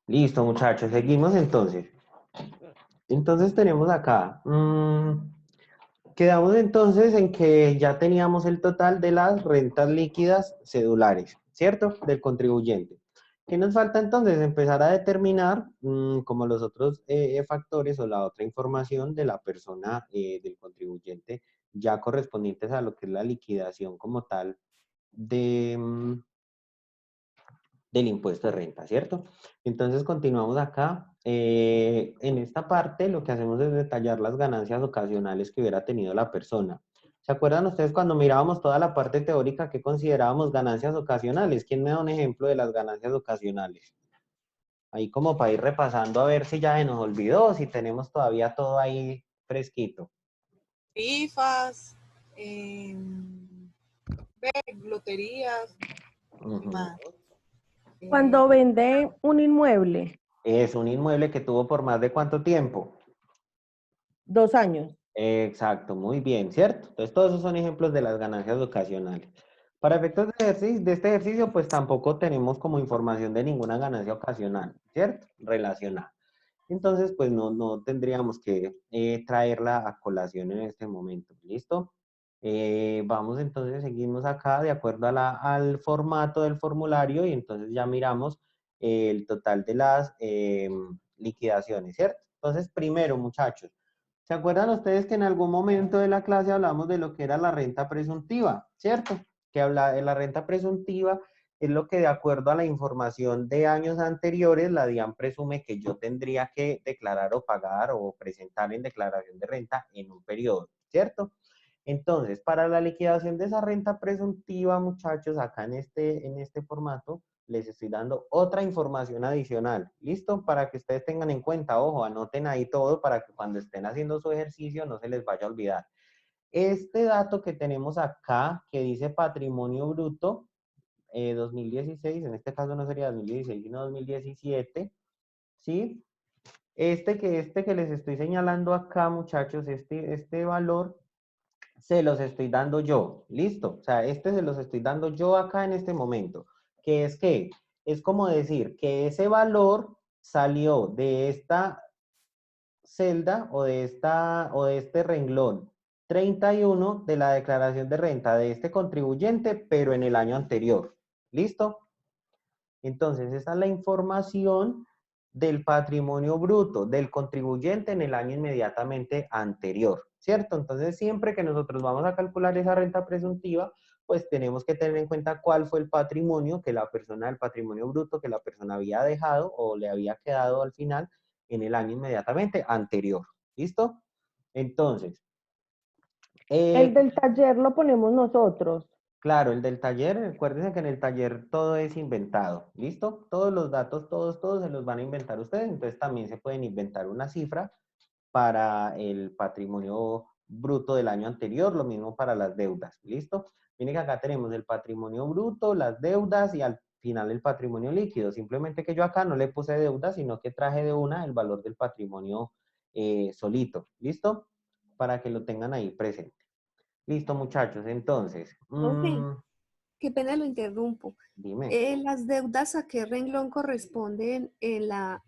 Listo, muchachos, seguimos entonces. Entonces tenemos acá, quedamos entonces en que ya teníamos el total de las rentas líquidas cedulares, ¿cierto? Del contribuyente. ¿Qué nos falta entonces? Empezar a determinar como los otros factores o la otra información de la persona, del contribuyente, ya correspondientes a lo que es la liquidación como tal de, del impuesto de renta, ¿cierto? Entonces continuamos acá. En esta parte lo que hacemos es detallar las ganancias ocasionales que hubiera tenido la persona. ¿Se acuerdan ustedes cuando mirábamos toda la parte teórica que considerábamos ganancias ocasionales? ¿Quién me da un ejemplo de las ganancias ocasionales? Ahí como para ir repasando a ver si ya se nos olvidó, si tenemos todavía todo ahí fresquito. Rifas, loterías, ¿qué Ujú. más? Eh, Cuando vende un inmueble, Es un inmueble que tuvo por más de ¿cuánto tiempo? 2 años. Exacto, muy bien, ¿cierto? Entonces, todos esos son ejemplos de las ganancias ocasionales. Para efectos de este ejercicio, pues tampoco tenemos como información de ninguna ganancia ocasional, ¿cierto? Relacionada. Entonces, pues no tendríamos que traerla a colación en este momento, ¿listo? Vamos entonces, seguimos acá de acuerdo a al formato del formulario y entonces ya miramos el total de las liquidaciones, ¿cierto? Entonces, primero, muchachos, ¿se acuerdan ustedes que en algún momento de la clase hablamos de lo que era la renta presuntiva, ¿cierto? Que habla de la renta presuntiva es lo que de acuerdo a la información de años anteriores, la DIAN presume que yo tendría que declarar o pagar o presentar en declaración de renta en un periodo, ¿cierto? Entonces, para la liquidación de esa renta presuntiva, muchachos, acá en este formato, les estoy dando otra información adicional. ¿Listo? Para que ustedes tengan en cuenta, ojo, anoten ahí todo para que cuando estén haciendo su ejercicio no se les vaya a olvidar. Este dato que tenemos acá, que dice patrimonio bruto, 2016, en este caso no sería 2016, sino 2017, ¿sí? Este que les estoy señalando acá, muchachos, este valor se los estoy dando yo, ¿listo? O sea, este se los estoy dando yo acá en este momento, que es como decir que ese valor salió de esta celda o de este renglón 31 de la declaración de renta de este contribuyente, pero en el año anterior. ¿Listo? Entonces, esa es la información del patrimonio bruto del contribuyente en el año inmediatamente anterior, ¿cierto? Entonces, siempre que nosotros vamos a calcular esa renta presuntiva, pues tenemos que tener en cuenta cuál fue el patrimonio que la persona, el patrimonio bruto que la persona había dejado o le había quedado al final en el año inmediatamente anterior. ¿Listo? Entonces, El eh, del taller lo ponemos nosotros. claro, el del taller, recuérdense que en el taller todo es inventado, ¿listo? Todos los datos, todos se los van a inventar ustedes, entonces también se pueden inventar una cifra para el patrimonio bruto del año anterior, lo mismo para las deudas, ¿listo? Miren que acá tenemos el patrimonio bruto, las deudas y al final el patrimonio líquido, simplemente que yo acá no le puse deuda, sino que traje de una el valor del patrimonio solito, ¿listo? Para que lo tengan ahí presente. Listo, muchachos, entonces, profe, qué pena lo interrumpo. dime. ¿Las deudas a qué renglón corresponden en la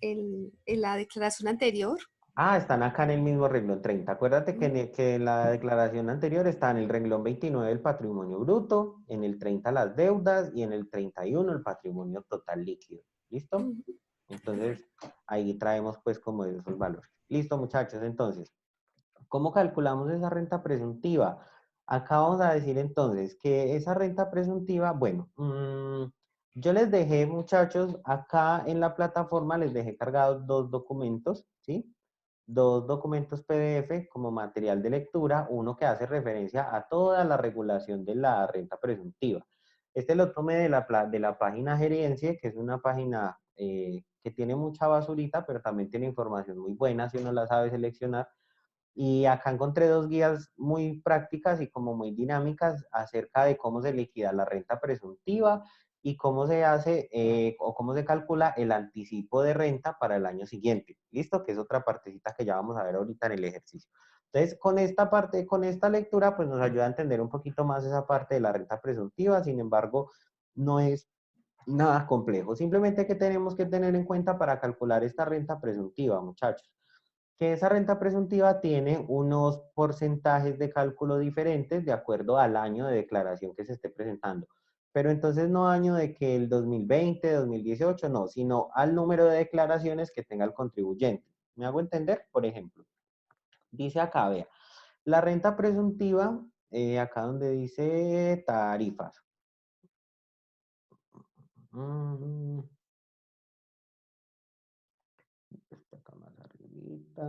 declaración anterior? Ah, están acá en el mismo renglón 30. Acuérdate que que en la declaración anterior está en el renglón 29 el patrimonio bruto, en el 30 las deudas y en el 31 el patrimonio total líquido. ¿Listo? Ujú. Entonces, ahí traemos pues como esos valores. Listo, muchachos. Entonces, ¿cómo calculamos esa renta presuntiva? Acá vamos a decir entonces que esa renta presuntiva, bueno, yo les dejé, muchachos, acá en la plataforma les dejé cargados dos documentos, ¿sí? Dos documentos PDF como material de lectura, uno que hace referencia a toda la regulación de la renta presuntiva. Este lo tomé de la página Gerencia, que es una página que tiene mucha basurita, pero también tiene información muy buena si uno la sabe seleccionar. Y acá encontré dos guías muy prácticas y como muy dinámicas acerca de cómo se liquida la renta presuntiva y cómo se hace o cómo se calcula el anticipo de renta para el año siguiente. ¿Listo? Que es otra partecita que ya vamos a ver ahorita en el ejercicio. Entonces, con esta parte, con esta lectura, pues nos ayuda a entender un poquito más esa parte de la renta presuntiva. Sin embargo, no es Nada complejo. Simplemente que tenemos que tener en cuenta para calcular esta renta presuntiva, muchachos. Que esa renta presuntiva tiene unos porcentajes de cálculo diferentes de acuerdo al año de declaración que se esté presentando. Pero entonces no año de que el 2020, 2018, no, sino al número de declaraciones que tenga el contribuyente. ¿Me hago entender? Por ejemplo, dice acá, vea, la renta presuntiva, acá donde dice tarifas. Mm, Está acá más arribita.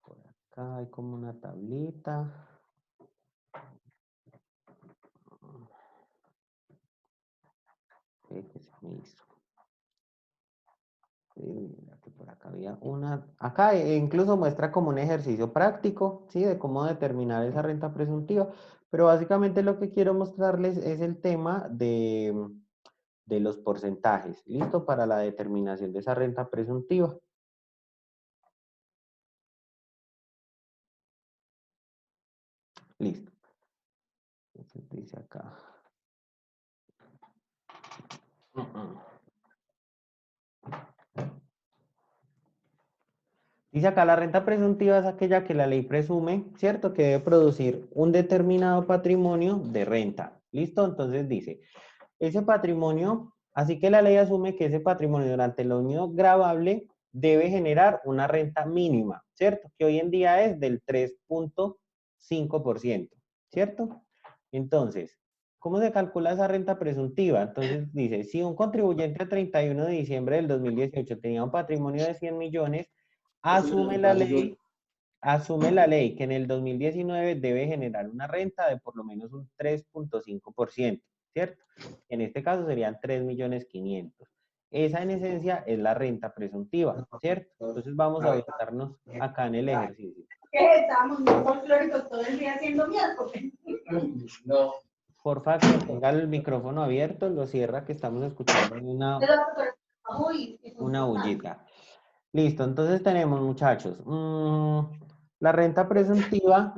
Por acá hay como una tablita. Que se me hizo. Sí, mira que por acá había una. Acá incluso muestra como un ejercicio práctico, ¿sí? De cómo determinar esa renta presuntiva. Pero básicamente lo que quiero mostrarles es el tema de los porcentajes. ¿Listo? Para la determinación de esa renta presuntiva. Listo. Entonces dice acá. Dice acá, la renta presuntiva es aquella que la ley presume, ¿cierto? Que debe producir un determinado patrimonio de renta. ¿Listo? Entonces dice, ese patrimonio, así que la ley asume que ese patrimonio durante el año gravable debe generar una renta mínima, ¿cierto? Que hoy en día es del 3.5%, ¿cierto? Entonces, ¿cómo se calcula esa renta presuntiva? Entonces dice, si un contribuyente a 31 de diciembre del 2018 tenía un patrimonio de 100 millones, asume la ley que en el 2019 debe generar una renta de por lo menos un 3.5%, ¿cierto? En este caso serían 3.500.000. Esa en esencia es la renta presuntiva, ¿cierto? Entonces vamos a ubicarnos acá en el ejercicio. ¿Qué estamos muy folclóricos todo el día haciendo miércoles? No. Porfa, que tenga el micrófono abierto, lo cierra, que estamos escuchando una bullita. Listo, entonces tenemos, muchachos, la renta presuntiva,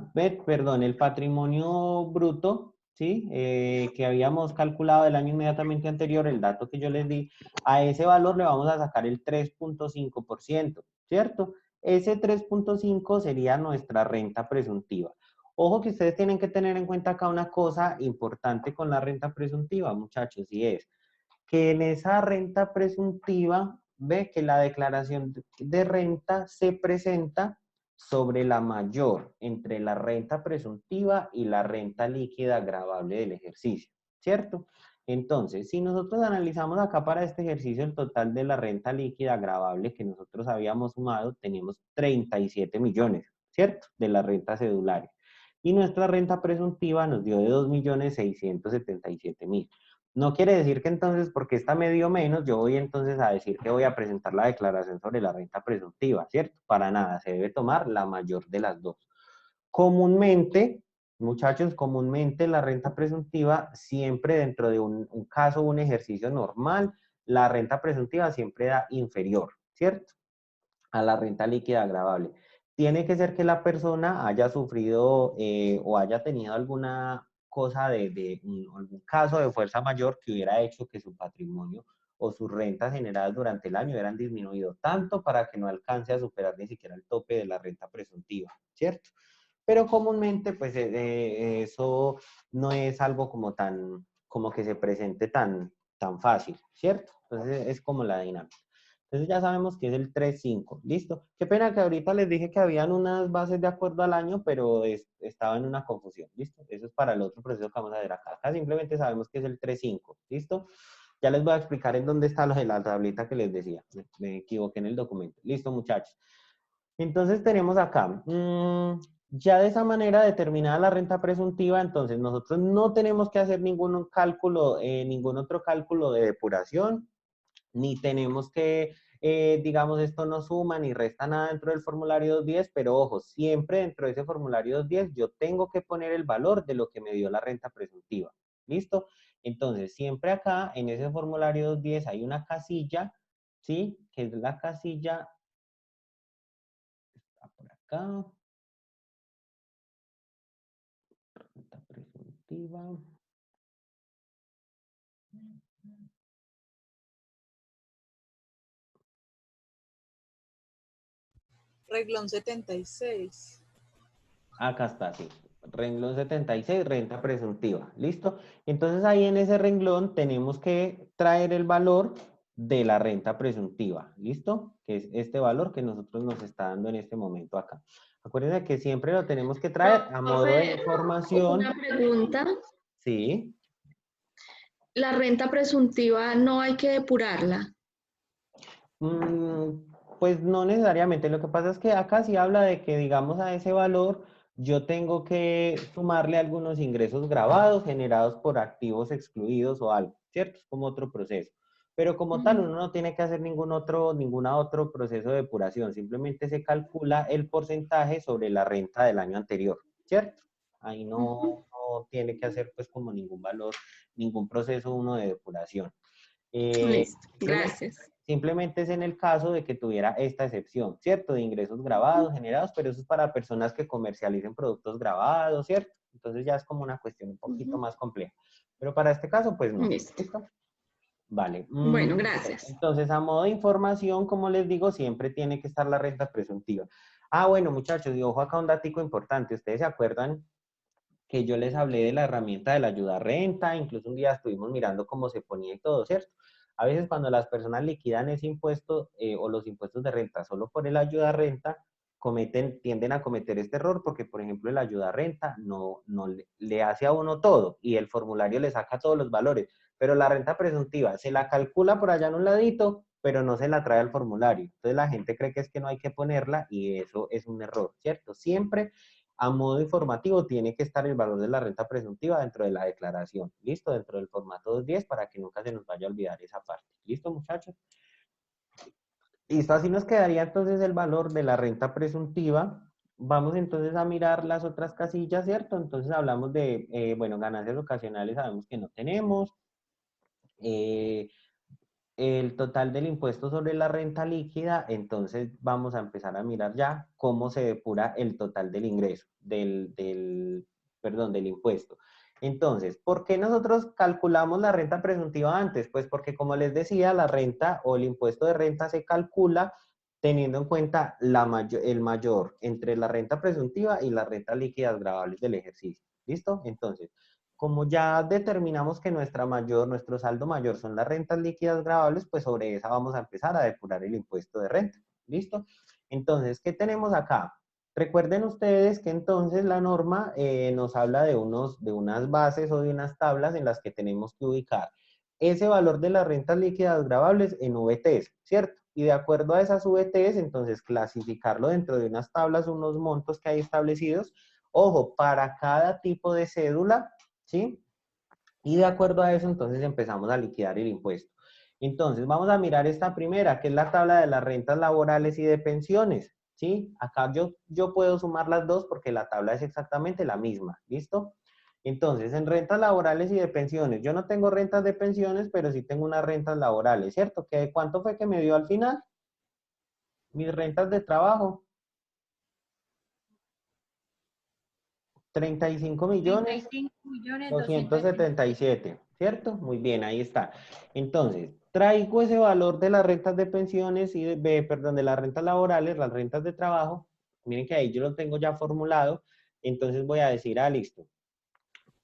perdón, el patrimonio bruto, ¿sí? Que habíamos calculado el año inmediatamente anterior, el dato que yo les di, a ese valor le vamos a sacar el 3.5%, ¿cierto? Ese 3.5 sería nuestra renta presuntiva. Ojo que ustedes tienen que tener en cuenta acá una cosa importante con la renta presuntiva, muchachos, y es que en esa renta presuntiva ve que la declaración de renta se presenta sobre la mayor entre la renta presuntiva y la renta líquida gravable del ejercicio, ¿cierto? Entonces, si nosotros analizamos acá para este ejercicio el total de la renta líquida gravable que nosotros habíamos sumado, teníamos 37 millones, ¿cierto? De la renta cedularia. Y nuestra renta presuntiva nos dio de 2.677.000. No quiere decir que entonces, porque esta me dio menos, yo voy entonces a decir que voy a presentar la declaración sobre la renta presuntiva, ¿cierto? Para nada, se debe tomar la mayor de las dos. Comúnmente, muchachos, comúnmente la renta presuntiva siempre dentro de un caso, un ejercicio normal, la renta presuntiva siempre da inferior, ¿cierto? A la renta líquida agravable. Tiene que ser que la persona haya sufrido o haya tenido alguna cosa algún caso de fuerza mayor que hubiera hecho que su patrimonio o sus rentas generadas durante el año hubieran disminuido tanto para que no alcance a superar ni siquiera el tope de la renta presuntiva, ¿cierto? Pero comúnmente, pues eso no es algo como que se presente tan fácil, ¿cierto? Entonces es como la dinámica. Entonces ya sabemos que es el 3.5. Listo. Qué pena que ahorita les dije que habían unas bases de acuerdo al año, pero estaba en una confusión. Listo. Eso es para el otro proceso que vamos a ver acá. Acá simplemente sabemos que es el 3.5. Listo. Ya les voy a explicar en dónde está lo de la tablita que les decía. Me equivoqué en el documento. Listo, muchachos. Entonces tenemos acá. Ya de esa manera determinada la renta presuntiva, entonces nosotros no tenemos que hacer ningún cálculo, ningún otro cálculo de depuración, ni tenemos que, digamos, esto no suma ni resta nada dentro del formulario 210, pero ojo, siempre dentro de ese formulario 210 yo tengo que poner el valor de lo que me dio la renta presuntiva. ¿Listo? Entonces, siempre acá en ese formulario 210 hay una casilla, ¿sí? Que es la casilla, acá. Renta presuntiva. Reglón 76. Acá está, sí. Renglón 76, renta presuntiva. ¿Listo? Entonces ahí en ese renglón tenemos que traer el valor de la renta presuntiva. ¿Listo? Que es este valor que nosotros nos está dando en este momento acá. Acuérdense que siempre lo tenemos que traer a modo de Profe, información. una pregunta. Sí. La renta presuntiva no hay que depurarla. Pues no necesariamente. Lo que pasa es que acá sí habla de que, digamos, a ese valor yo tengo que sumarle algunos ingresos grabados generados por activos excluidos o algo, ¿cierto? Es como otro proceso. Pero como tal, uno no tiene que hacer ningún otro proceso de depuración. Simplemente se calcula el porcentaje sobre la renta del año anterior, ¿cierto? Ahí no tiene que hacer pues como ningún valor, ningún proceso uno de depuración. Listo, gracias. Simplemente es en el caso de que tuviera esta excepción, ¿cierto? De ingresos grabados, generados, pero eso es para personas que comercialicen productos grabados, ¿cierto? Entonces ya es como una cuestión un poquito más compleja. Pero para este caso, pues no. Listo. ¿Listo? Vale. Bueno, gracias. Entonces, a modo de información, como les digo, siempre tiene que estar la renta presuntiva. Ah, bueno, muchachos, y ojo acá un datico importante. ¿Ustedes se acuerdan que yo les hablé de la herramienta de la ayuda a renta? Incluso un día estuvimos mirando cómo se ponía y todo, ¿cierto? A veces cuando las personas liquidan ese impuesto o los impuestos de renta solo por el ayuda a renta, tienden a cometer este error porque, por ejemplo, el ayuda a renta no le hace a uno todo y el formulario le saca todos los valores, pero la renta presuntiva se la calcula por allá en un ladito, pero no se la trae al formulario. Entonces la gente cree que es que no hay que ponerla y eso es un error, ¿cierto? Siempre a modo informativo tiene que estar el valor de la renta presuntiva dentro de la declaración. ¿Listo? Dentro del formato 210 para que nunca se nos vaya a olvidar esa parte. ¿Listo, muchachos? Listo, así nos quedaría entonces el valor de la renta presuntiva. Vamos entonces a mirar las otras casillas, ¿cierto? Entonces hablamos de, bueno, ganancias ocasionales sabemos que no tenemos. El total del impuesto sobre la renta líquida, entonces vamos a empezar a mirar ya cómo se depura el total del ingreso, del impuesto. Entonces, ¿por qué nosotros calculamos la renta presuntiva antes? Pues porque, como les decía, la renta o el impuesto de renta se calcula teniendo en cuenta el mayor entre la renta presuntiva y las rentas líquidas gravables del ejercicio. ¿Listo? Entonces, como ya determinamos que nuestro saldo mayor son las rentas líquidas gravables, pues sobre esa vamos a empezar a depurar el impuesto de renta. ¿Listo? Entonces, ¿qué tenemos acá? Recuerden ustedes que entonces la norma nos habla de unas bases o de unas tablas en las que tenemos que ubicar ese valor de las rentas líquidas gravables en VTs, ¿cierto? Y de acuerdo a esas VTs, entonces clasificarlo dentro de unas tablas, unos montos que hay establecidos. Ojo, para cada tipo de cédula, ¿sí? Y de acuerdo a eso, entonces empezamos a liquidar el impuesto. Entonces, vamos a mirar esta primera, que es la tabla de las rentas laborales y de pensiones, ¿sí? Acá yo puedo sumar las dos porque la tabla es exactamente la misma, ¿listo? Entonces, en rentas laborales y de pensiones, yo no tengo rentas de pensiones, pero sí tengo unas rentas laborales, ¿cierto? ¿Cuánto fue que me dio al final? Mis rentas de trabajo. 35 millones 277, ¿cierto? Muy bien, ahí está. Entonces, traigo ese valor de las rentas de pensiones y de las rentas laborales, las rentas de trabajo. Miren que ahí yo lo tengo ya formulado. Entonces voy a decir, listo.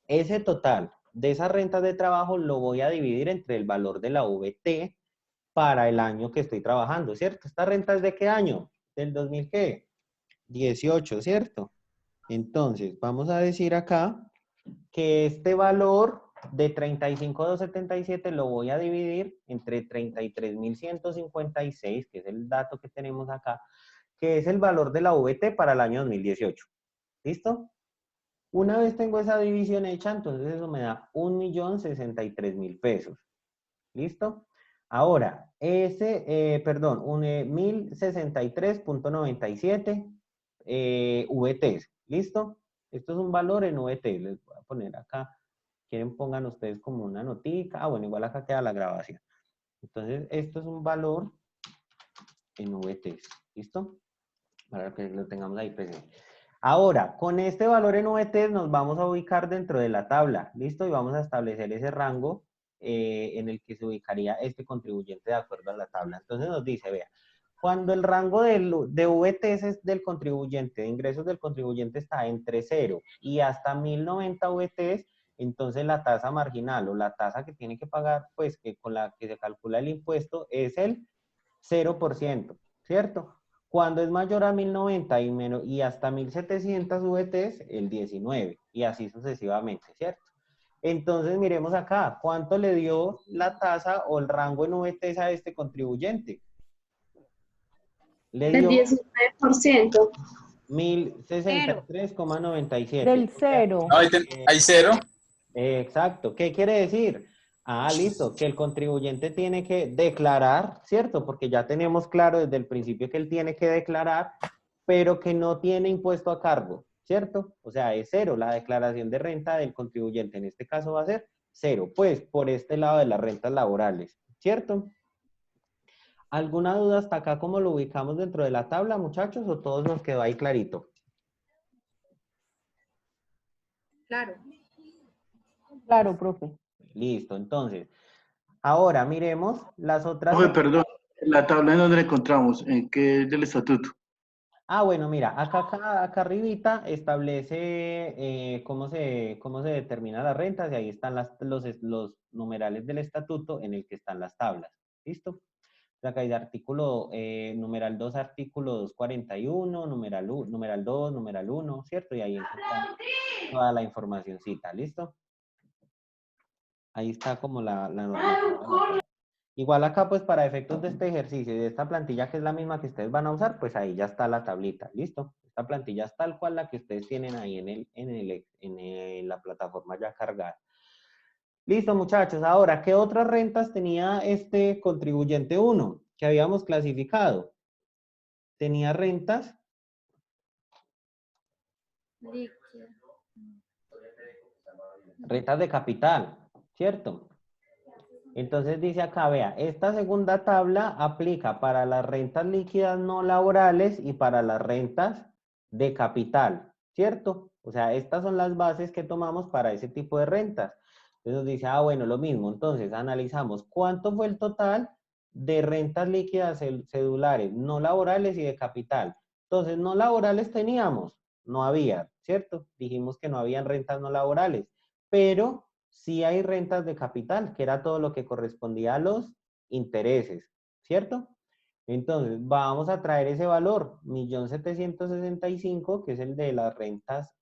Ese total de esas rentas de trabajo lo voy a dividir entre el valor de la VT para el año que estoy trabajando, ¿cierto? ¿Esta renta es de qué año? ¿Del 2000 qué? 18, ¿cierto? Entonces, vamos a decir acá que este valor de 35,277 lo voy a dividir entre 33,156, que es el dato que tenemos acá, que es el valor de la VT para el año 2018. ¿Listo? Una vez tengo esa división hecha, entonces eso me da 1,063,000 pesos. ¿Listo? Ahora, 1,063,97 VTs. ¿Listo? Esto es un valor en VT. Les voy a poner acá. Quieren pongan ustedes como una notica. Bueno, igual acá queda la grabación. Entonces, esto es un valor en VTs. ¿Listo? para que lo tengamos ahí presente. Ahora, con este valor en VT nos vamos a ubicar dentro de la tabla, ¿listo? Y vamos a establecer ese rango en el que se ubicaría este contribuyente de acuerdo a la tabla. Entonces nos dice, vea, cuando el rango de VTs del contribuyente, de ingresos del contribuyente está entre 0 y hasta 1090 VTs, entonces la tasa marginal o la tasa que tiene que pagar, pues que con la que se calcula el impuesto es el 0%, ¿cierto? Cuando es mayor a 1090 y hasta 1700 VTs, el 19, y así sucesivamente, ¿cierto? Entonces, miremos acá, ¿cuánto le dio la tasa o el rango en VTs a este contribuyente? Le Del dio 19%. 1063,97. Del 0. No, hay 0. Exacto. ¿Qué quiere decir? Ah, listo, que el contribuyente tiene que declarar, ¿cierto? Porque ya tenemos claro desde el principio que él tiene que declarar, pero que no tiene impuesto a cargo, ¿cierto? O sea, es 0. La declaración de renta del contribuyente en este caso va a ser 0. Pues por este lado de las rentas laborales, ¿cierto? ¿Alguna duda hasta acá cómo lo ubicamos dentro de la tabla, muchachos? ¿O todos nos quedó ahí clarito? Claro. Claro, profe. Listo, entonces, ahora miremos las otras. Profe, perdón, la tabla en donde la encontramos, ¿en qué del estatuto? Ah, bueno, mira, acá arribita establece cómo se determinan las rentas y ahí están los numerales del estatuto en el que están las tablas. ¿Listo? Acá hay de artículo, numeral 2, artículo 241, numeral 2, numeral 1, ¿cierto? Y ahí encontramos toda la informacioncita, ¿listo? Ahí está como la normativa. Igual acá, pues, para efectos de este ejercicio y de esta plantilla, que es la misma que ustedes van a usar, pues ahí ya está la tablita, ¿listo? Esta plantilla es tal cual la que ustedes tienen ahí en la plataforma ya cargada. Listo, muchachos. Ahora, ¿qué otras rentas tenía este contribuyente 1 que habíamos clasificado? Tenía rentas de capital, ¿cierto? Entonces dice acá, vea, esta segunda tabla aplica para las rentas líquidas no laborales y para las rentas de capital, ¿cierto? O sea, estas son las bases que tomamos para ese tipo de rentas. Entonces nos dice, ah, bueno, lo mismo. Entonces analizamos cuánto fue el total de rentas líquidas cedulares no laborales y de capital. Entonces, no laborales teníamos, no había, ¿cierto? Dijimos que no habían rentas no laborales, pero sí hay rentas de capital, que era todo lo que correspondía a los intereses, ¿cierto? Entonces, vamos a traer ese valor, 1.765.000, que es el de las rentas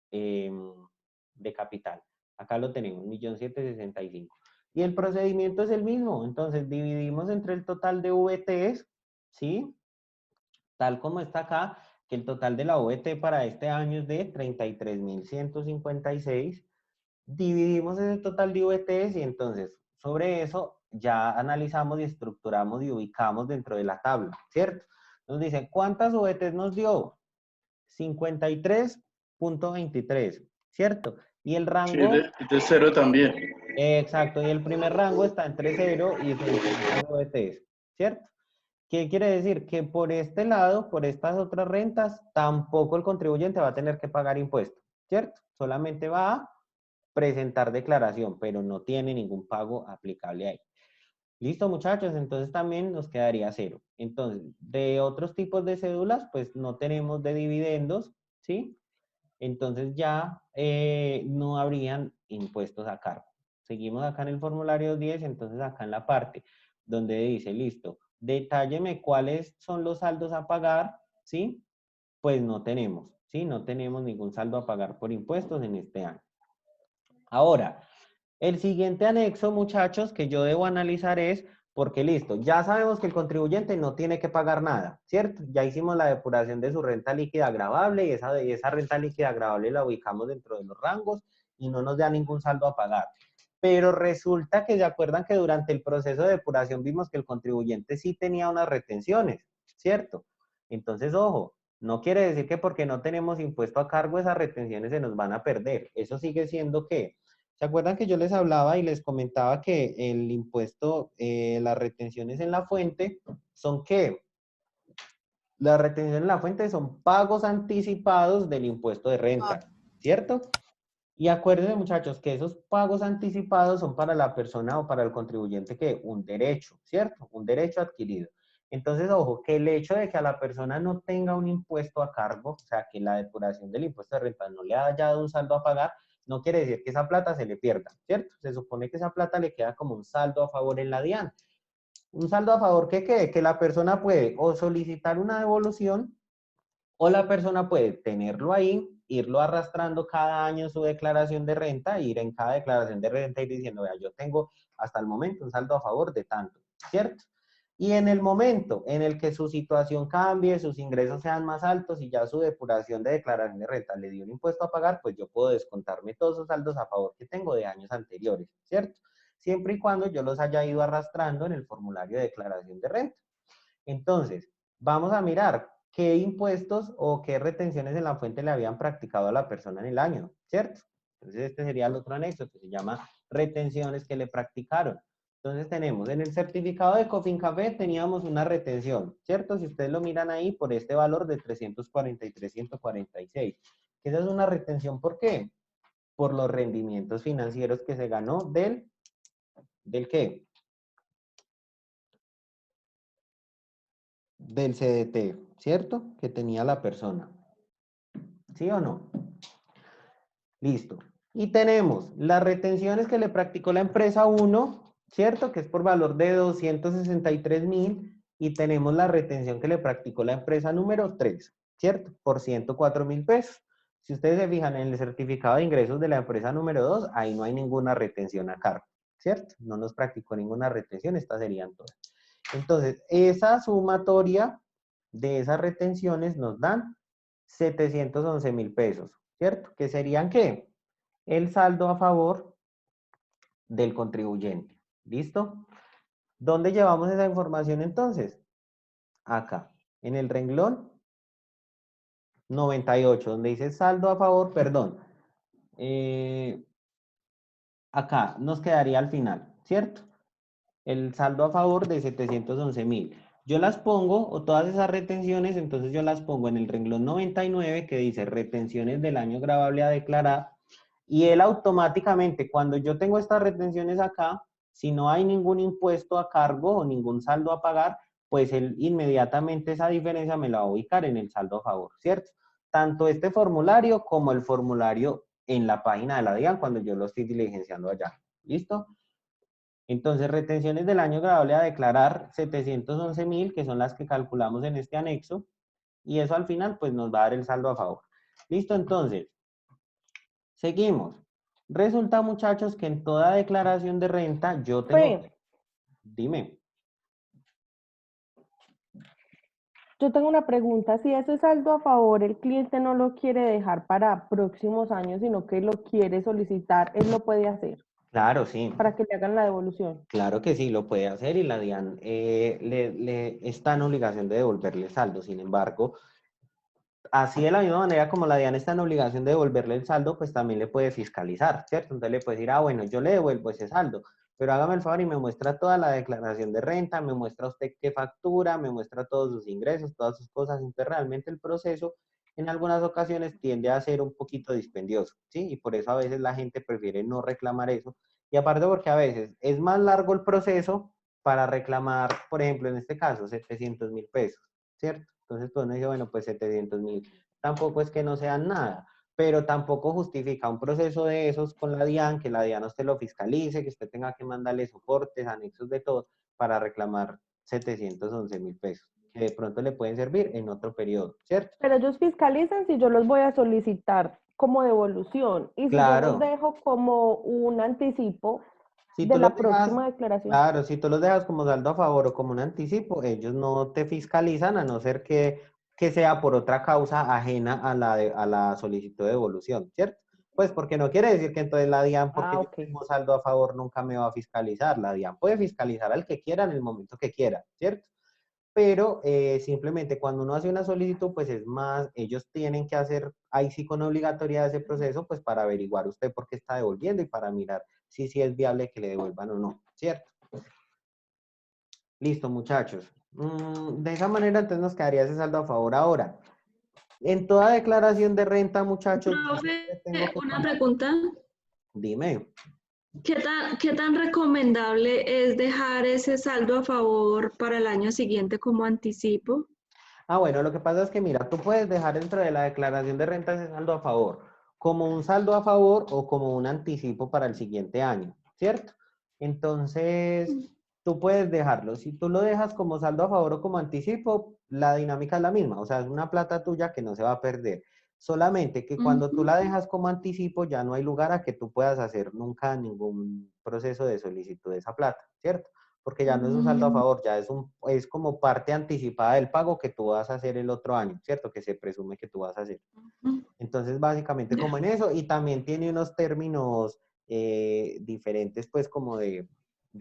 de capital. Acá lo tenemos, 1.765.000. Y el procedimiento es el mismo. Entonces, dividimos entre el total de VTs, ¿sí? Tal como está acá, que el total de la VT para este año es de 33.156. Dividimos ese total de VTs y entonces sobre eso ya analizamos y estructuramos y ubicamos dentro de la tabla, ¿cierto? Nos dice, ¿cuántas VTs nos dio? 53.23, ¿cierto? Y el rango... Sí, de 0 también. Exacto, y el primer rango está entre 0 y 35 VTs, ¿cierto? ¿Qué quiere decir? Que por este lado, por estas otras rentas, tampoco el contribuyente va a tener que pagar impuestos, ¿cierto? Solamente va a presentar declaración, pero no tiene ningún pago aplicable ahí. Listo, muchachos, entonces también nos quedaría 0. Entonces, de otros tipos de cédulas, pues no tenemos de dividendos, ¿sí? Entonces ya no habrían impuestos a cargo. Seguimos acá en el formulario 10, entonces acá en la parte donde dice, listo, detálleme cuáles son los saldos a pagar, ¿sí? Pues no tenemos, ¿sí? No tenemos ningún saldo a pagar por impuestos en este año. Ahora, el siguiente anexo, muchachos, que yo debo analizar es, porque listo, ya sabemos que el contribuyente no tiene que pagar nada, ¿cierto? Ya hicimos la depuración de su renta líquida agravable y esa renta líquida agravable la ubicamos dentro de los rangos y no nos da ningún saldo a pagar. Pero resulta que se acuerdan que durante el proceso de depuración vimos que el contribuyente sí tenía unas retenciones, ¿cierto? Entonces, ojo, no quiere decir que porque no tenemos impuesto a cargo esas retenciones se nos van a perder. Eso sigue siendo que, ¿se acuerdan que yo les hablaba y les comentaba que el impuesto, las retenciones en la fuente son qué? Las retenciones en la fuente son pagos anticipados del impuesto de renta, ¿cierto? Y acuérdense, muchachos, que esos pagos anticipados son para la persona o para el contribuyente que un derecho, ¿cierto? Un derecho adquirido. Entonces, ojo, que el hecho de que a la persona no tenga un impuesto a cargo, o sea, que la depuración del impuesto de renta no le haya dado un saldo a pagar, no quiere decir que esa plata se le pierda, ¿cierto? Se supone que esa plata le queda como un saldo a favor en la DIAN. Un saldo a favor que quede, que la persona puede o solicitar una devolución o la persona puede tenerlo ahí, irlo arrastrando cada año en su declaración de renta, ir en cada declaración de renta y diciendo, vea, yo tengo hasta el momento un saldo a favor de tanto, ¿cierto? Y en el momento en el que su situación cambie, sus ingresos sean más altos y ya su depuración de declaración de renta le dio un impuesto a pagar, pues yo puedo descontarme todos esos saldos a favor que tengo de años anteriores, ¿cierto? Siempre y cuando yo los haya ido arrastrando en el formulario de declaración de renta. Entonces, vamos a mirar qué impuestos o qué retenciones en la fuente le habían practicado a la persona en el año, ¿cierto? Entonces, este sería el otro anexo que se llama retenciones que le practicaron. Entonces, tenemos en el certificado de Cofincafé teníamos una retención, ¿cierto? Si ustedes lo miran ahí, por este valor de 343,146. Esa es una retención, ¿por qué? Por los rendimientos financieros que se ganó ¿del qué? Del CDT, ¿cierto? Que tenía la persona. ¿Sí o no? Listo. Y tenemos las retenciones que le practicó la empresa 1, ¿cierto? Que es por valor de 263,000. Y tenemos la retención que le practicó la empresa número 3, ¿cierto? Por 104,000 pesos. Si ustedes se fijan en el certificado de ingresos de la empresa número 2, ahí no hay ninguna retención a cargo, ¿cierto? No nos practicó ninguna retención, estas serían todas. Entonces, esa sumatoria de esas retenciones nos dan 711,000 pesos, ¿cierto? ¿Que serían qué? El saldo a favor del contribuyente. ¿Listo? ¿Dónde llevamos esa información entonces? Acá, en el renglón 98, donde dice saldo a favor, perdón. Acá nos quedaría al final, ¿cierto? El saldo a favor de 711,000. Yo las pongo, o todas esas retenciones, entonces yo las pongo en el renglón 99 que dice retenciones del año gravable a declarar, y él automáticamente, cuando yo tengo estas retenciones acá, si no hay ningún impuesto a cargo o ningún saldo a pagar, pues él inmediatamente esa diferencia me la va a ubicar en el saldo a favor, ¿cierto? Tanto este formulario como el formulario en la página de la DIAN cuando yo lo estoy diligenciando allá. ¿Listo? Entonces, retenciones del año gravable a declarar 711,000, que son las que calculamos en este anexo, y eso al final pues nos va a dar el saldo a favor. Listo, entonces, seguimos. Resulta, muchachos, que en toda declaración de renta yo tengo... Dime. Yo tengo una pregunta. Si ese saldo a favor el cliente no lo quiere dejar para próximos años, sino que lo quiere solicitar, él lo puede hacer Claro, sí. para que le hagan la devolución. Claro que sí, lo puede hacer y la DIAN le está en obligación de devolverle saldo. Sin embargo, así de la misma manera como la DIAN está en obligación de devolverle el saldo, pues también le puede fiscalizar, ¿cierto? Entonces le puede decir, ah, bueno, yo le devuelvo ese saldo, pero hágame el favor y me muestra toda la declaración de renta, me muestra usted qué factura, me muestra todos sus ingresos, todas sus cosas. Entonces realmente el proceso en algunas ocasiones tiende a ser un poquito dispendioso, ¿sí? Y por eso a veces la gente prefiere no reclamar eso. Y aparte porque a veces es más largo el proceso para reclamar, por ejemplo, en este caso, 700,000 pesos, ¿cierto? Entonces, pues uno dice, bueno, pues 700,000 tampoco es que no sean nada, pero tampoco justifica un proceso de esos con la DIAN, que la DIAN a usted lo fiscalice, que usted tenga que mandarle soportes, anexos de todo, para reclamar 711,000 pesos, que de pronto le pueden servir en otro periodo, ¿cierto? Pero ellos fiscalizan si yo los voy a solicitar como devolución y si yo los Claro. dejo como un anticipo Si de tú la los dejas, próxima declaración. claro, si tú los dejas como saldo a favor o como un anticipo, ellos no te fiscalizan a no ser que sea por otra causa ajena a la solicitud de devolución, ¿cierto? Pues porque no quiere decir que entonces la DIAN, porque Ah, yo ok. tengo saldo a favor, nunca me va a fiscalizar. La DIAN puede fiscalizar al que quiera en el momento que quiera, ¿cierto? Pero simplemente cuando uno hace una solicitud, pues es más, ellos tienen que hacer, ahí sí con obligatoriedad ese proceso, pues para averiguar usted por qué está devolviendo y para mirar si sí es viable que le devuelvan o no, ¿cierto? Listo, muchachos. De esa manera, entonces nos quedaría ese saldo a favor ahora. En toda declaración de renta, muchachos, yo Profe, siempre tengo que una tomar... pregunta. Dime. ¿Qué tan recomendable es dejar ese saldo a favor para el año siguiente como anticipo? Ah, bueno, lo que pasa es que, mira, tú puedes dejar dentro de la declaración de renta ese saldo a favor, como un saldo a favor o como un anticipo para el siguiente año, ¿cierto? Entonces, tú puedes dejarlo. Si tú lo dejas como saldo a favor o como anticipo, la dinámica es la misma, o sea, es una plata tuya que no se va a perder. Solamente que cuando tú la dejas como anticipo, ya no hay lugar a que tú puedas hacer nunca ningún proceso de solicitud de esa plata, ¿cierto? Porque ya no es un saldo a favor, ya es como parte anticipada del pago que tú vas a hacer el otro año, ¿cierto? Que se presume que tú vas a hacer. Entonces, básicamente como en eso, y también tiene unos términos diferentes, pues como de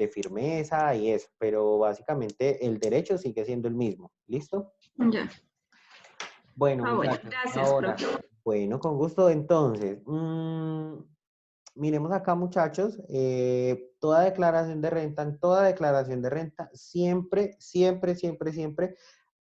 firmeza y eso, pero básicamente el derecho sigue siendo el mismo, ¿listo? Ya. Bueno, Bueno, muchachos, gracias, ahora, profe. bueno, con gusto, entonces, miremos acá, muchachos, toda declaración de renta, en toda declaración de renta, siempre, siempre, siempre, siempre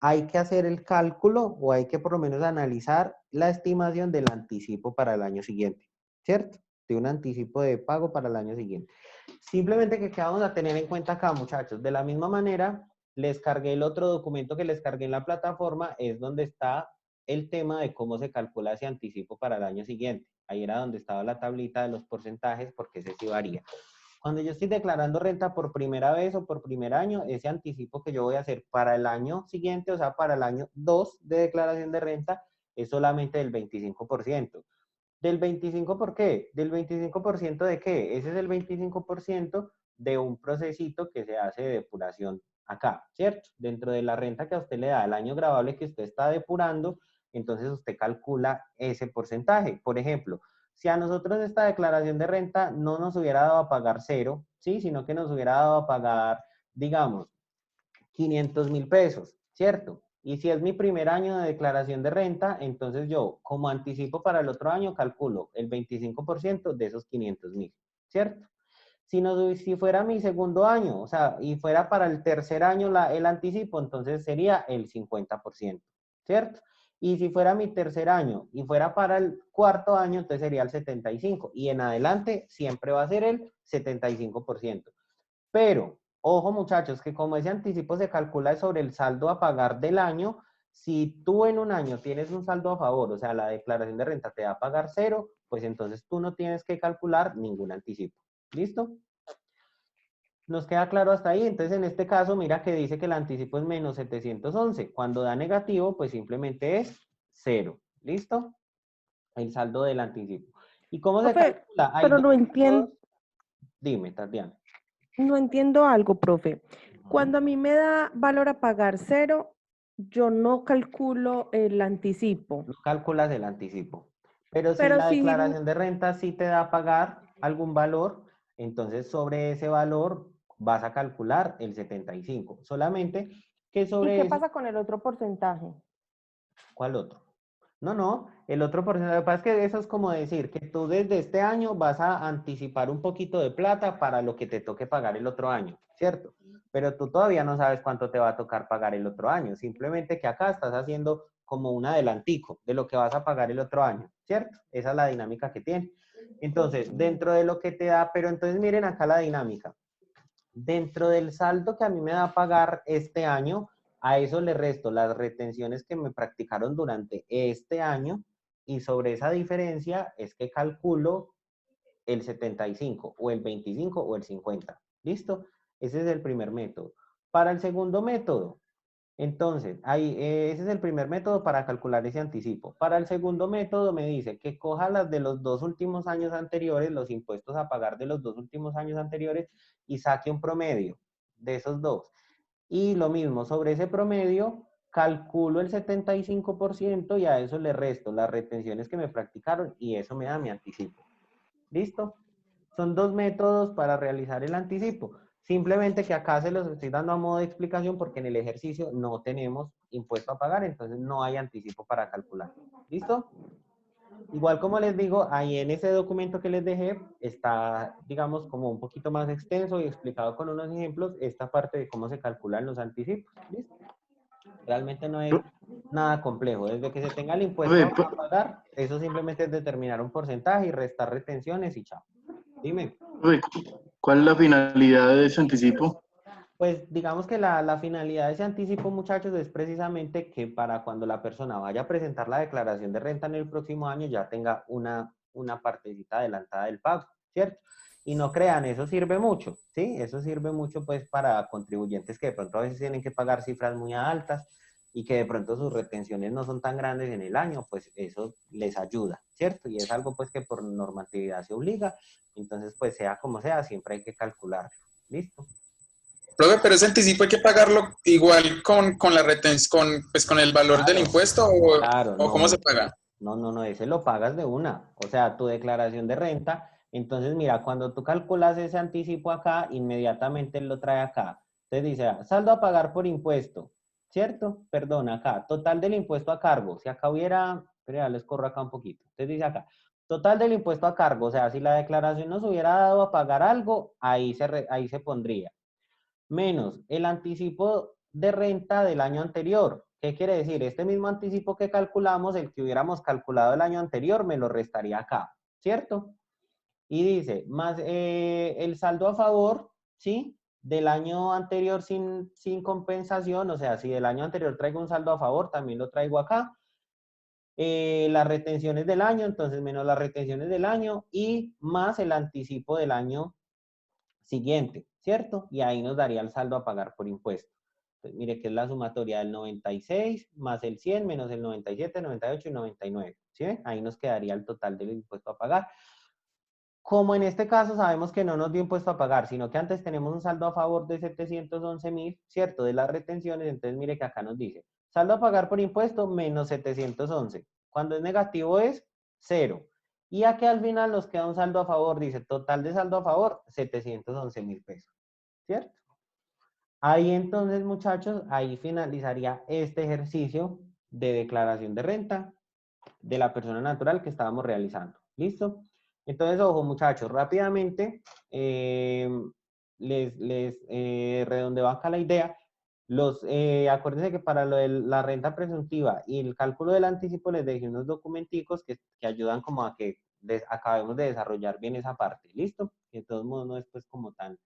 hay que hacer el cálculo o hay que por lo menos analizar la estimación del anticipo para el año siguiente, ¿cierto? De un anticipo de pago para el año siguiente. Simplemente que vamos a tener en cuenta acá, muchachos, de la misma manera, les cargué el otro documento que les cargué en la plataforma, es donde está el tema de cómo se calcula ese anticipo para el año siguiente. Ahí era donde estaba la tablita de los porcentajes, porque ese sí varía. Cuando yo estoy declarando renta por primera vez o por primer año, ese anticipo que yo voy a hacer para el año siguiente, o sea, para el año 2 de declaración de renta, es solamente del 25%. ¿Del 25 por qué? ¿Del 25% de qué? Ese es el 25% de un procesito que se hace de depuración acá, ¿cierto? Dentro de la renta que a usted le da el año gravable que usted está depurando, entonces usted calcula ese porcentaje. Por ejemplo, si a nosotros esta declaración de renta no nos hubiera dado a pagar cero, ¿sí? Sino que nos hubiera dado a pagar, digamos, 500.000 pesos, ¿cierto? Y si es mi primer año de declaración de renta, entonces yo, como anticipo para el otro año, calculo el 25% de esos 500.000, ¿cierto? Si fuera mi segundo año, o sea, y fuera para el tercer año el anticipo, entonces sería el 50%, ¿cierto? Y si fuera mi tercer año y fuera para el cuarto año, entonces sería el 75%. Y en adelante siempre va a ser el 75%. Pero, ojo muchachos, que como ese anticipo se calcula sobre el saldo a pagar del año, si tú en un año tienes un saldo a favor, o sea, la declaración de renta te va a pagar cero, pues entonces tú no tienes que calcular ningún anticipo. ¿Listo? ¿Nos queda claro hasta ahí? Entonces, en este caso, mira que dice que el anticipo es menos 711. Cuando da negativo, pues simplemente es cero. ¿Listo? El saldo del anticipo. ¿Y cómo se Profe, calcula? Hay pero dos métodos. Dime, Tatiana. no entiendo algo, profe. Ujú. Cuando a mí me da valor a pagar cero, yo no calculo el anticipo. No calculas el anticipo. Pero si Pero la sí, declaración de renta sí te da a pagar algún valor, entonces sobre ese valor vas a calcular el 75. Solamente que ¿y qué sobre eso, pasa con el otro porcentaje? ¿cuál otro? No, no, el otro porcentaje, lo que pasa es que eso es como decir que tú desde este año vas a anticipar un poquito de plata para lo que te toque pagar el otro año, ¿cierto? Pero tú todavía no sabes cuánto te va a tocar pagar el otro año, simplemente que acá estás haciendo como un adelantico de lo que vas a pagar el otro año, ¿cierto? Esa es la dinámica que tiene. Entonces, dentro de lo que te da, pero entonces miren acá la dinámica. Dentro del saldo que a mí me da a pagar este año, a eso le resto las retenciones que me practicaron durante este año y sobre esa diferencia es que calculo el 75 o el 25 o el 50. ¿Listo? Ese es el primer método. Para el segundo método, entonces, ese es el primer método para calcular ese anticipo. Para el segundo método me dice que coja las de los 2 últimos años anteriores, los impuestos a pagar de los 2 últimos años anteriores y saque un promedio de esos dos. Y lo mismo, sobre ese promedio, calculo el 75% y a eso le resto las retenciones que me practicaron y eso me da mi anticipo. ¿Listo? Son dos métodos para realizar el anticipo. Simplemente que acá se los estoy dando a modo de explicación porque en el ejercicio no tenemos impuesto a pagar, entonces no hay anticipo para calcular. ¿Listo? Igual como les digo, ahí en ese documento que les dejé está, digamos, como un poquito más extenso y explicado con unos ejemplos esta parte de cómo se calculan los anticipos. ¿Listo? Realmente no es nada complejo. Desde que se tenga el impuesto Profe, a pagar, eso simplemente es determinar un porcentaje y restar retenciones y chao. Dime. profe, ¿cuál es la finalidad de ese anticipo? Pues digamos que la finalidad de ese anticipo, muchachos, es precisamente que para cuando la persona vaya a presentar la declaración de renta en el próximo año ya tenga una partecita adelantada del pago, ¿cierto? Y no crean, eso sirve mucho, ¿sí? Eso sirve mucho pues para contribuyentes que de pronto a veces tienen que pagar cifras muy altas y que de pronto sus retenciones no son tan grandes en el año, pues eso les ayuda, ¿cierto? Y es algo pues que por normatividad se obliga, entonces pues sea como sea, siempre hay que calcular. ¿Listo? Profe, pero ese anticipo hay que pagarlo igual con la retención, pues con el valor del Claro, impuesto claro, o cómo se paga. no, ese lo pagas de una. O sea, tu declaración de renta, entonces mira, cuando tú calculas ese anticipo acá, inmediatamente él lo trae acá. Entonces dice, saldo a pagar por impuesto, ¿cierto? Perdón, acá, total del impuesto a cargo. Si acá hubiera, pero ya les corro acá un poquito. Entonces dice acá, total del impuesto a cargo. O sea, si la declaración nos hubiera dado a pagar algo, ahí se pondría menos el anticipo de renta del año anterior. ¿Qué quiere decir? Este mismo anticipo que calculamos, el que hubiéramos calculado el año anterior, me lo restaría acá, ¿cierto? Y dice, más el saldo a favor, ¿sí? Del año anterior sin compensación, o sea, si del año anterior traigo un saldo a favor, también lo traigo acá. Las retenciones del año, entonces menos las retenciones del año y más el anticipo del año siguiente, ¿cierto? Y ahí nos daría el saldo a pagar por impuesto. Entonces, mire que es la sumatoria del 96 más el 100 menos el 97, 98 y 99, ¿sí? Ahí nos quedaría el total del impuesto a pagar. Como en este caso sabemos que no nos dio impuesto a pagar, sino que antes tenemos un saldo a favor de 711.000, ¿cierto? De las retenciones, entonces mire que acá nos dice, saldo a pagar por impuesto menos 711. Cuando es negativo es 0. Y aquí al final nos queda un saldo a favor, dice total de saldo a favor, 711.000 pesos, ¿cierto? Ahí entonces, muchachos, ahí finalizaría este ejercicio de declaración de renta de la persona natural que estábamos realizando. ¿Listo? Entonces, ojo, muchachos, rápidamente les redondeo acá la idea. Acuérdense que para lo de la renta presuntiva y el cálculo del anticipo les dejé unos documenticos que ayudan como a que acabemos de desarrollar bien esa parte. ¿Listo? Que de todos modos no es pues como tan